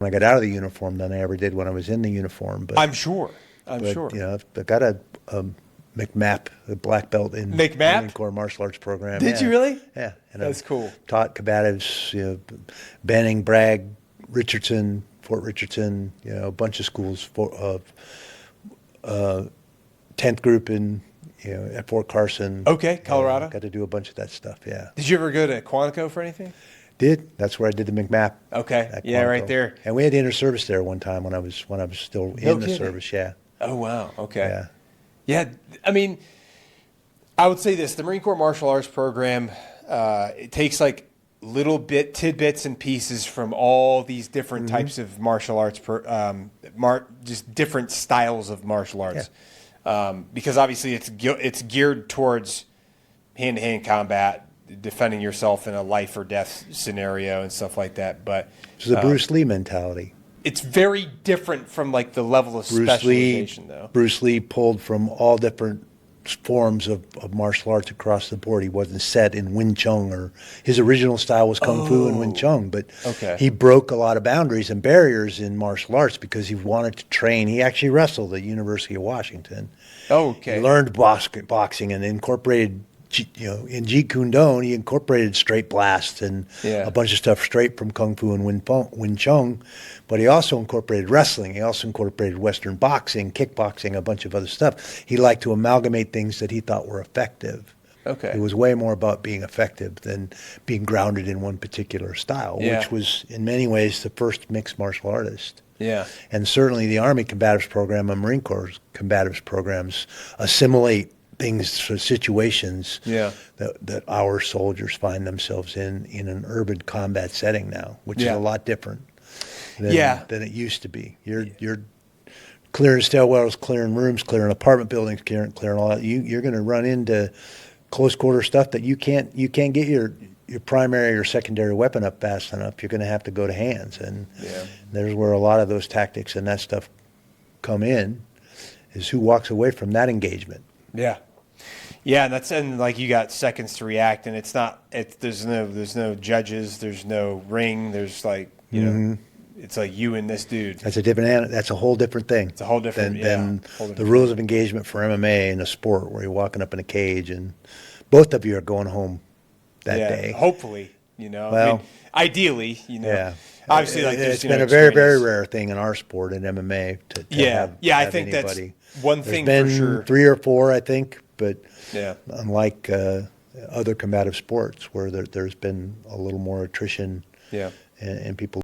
when I got out of the uniform than I ever did when I was in the uniform. But I'm sure. I'm but, sure. you know, I got a McMap, a black belt in McMap? Marine Corps martial arts program. Did yeah. you really? Yeah. And That's I've cool. taught combatives, you know, Banning, Bragg, Richardson, Fort Richardson, you know, a bunch of schools of 10th group in, you know, at Fort Carson. Okay, Colorado. Got to do a bunch of that stuff. Yeah. Did you ever go to Quantico for anything? Did. That's where I did the McMap. Okay. At Yeah, right Quantico. there. And we had inter-service there one time when I was still No in the kidding. service. Yeah. Oh, wow. Okay. Yeah. Yeah. I mean, I would say this, the Marine Corps martial arts program, it takes like little tidbits and pieces from all these different types of martial arts, just different styles of martial arts. Because obviously it's geared towards hand-to-hand combat, defending yourself in a life or death scenario and stuff like that. But It's the Bruce Lee mentality. it's very different from like the level of specialization, though. Bruce Lee pulled from all different forms of martial arts across the board. He wasn't set in Wing Chun, or his original style was Kung Fu and Wing Chun, but Okay. he broke a lot of boundaries and barriers in martial arts because he wanted to train. He actually wrestled at the University of Washington. Okay. He learned boxing and incorporated, you know, in Jeet Kune Do, he incorporated straight blasts and a bunch of stuff straight from Kung Fu and Wing Chun, but he also incorporated wrestling. He also incorporated Western boxing, kickboxing, a bunch of other stuff. He liked to amalgamate things that he thought were effective. Okay. It was way more about being effective than being grounded in one particular style, which was in many ways the first mixed martial artist. Yeah. And certainly the Army Combatives Program and Marine Corps Combatives Programs assimilate things, situations that our soldiers find themselves in an urban combat setting now, which is a lot different than it used to be. You're clearing stairwells, clearing rooms, clearing apartment buildings, clearing all that. You're going to run into close quarter stuff that you can't get your primary or secondary weapon up fast enough. You're going to have to go to hands, and there's where a lot of those tactics and that stuff come in, is who walks away from that engagement. Yeah. Yeah, and like you got seconds to react, and there's no judges, there's no ring, there's like, you know, it's like you and this dude. That's a whole different thing. It's a whole different than the rules of engagement for MMA in a sport where you're walking up in a cage and both of you are going home that day. Hopefully, you know. Well, I mean, ideally, you know. Yeah. Obviously, like it's been a very, very rare thing in our sport in MMA to have I think anybody. That's one thing There's been for sure. 3 or 4, I think, but Yeah. unlike other combative sports where there's been a little more attrition Yeah. and people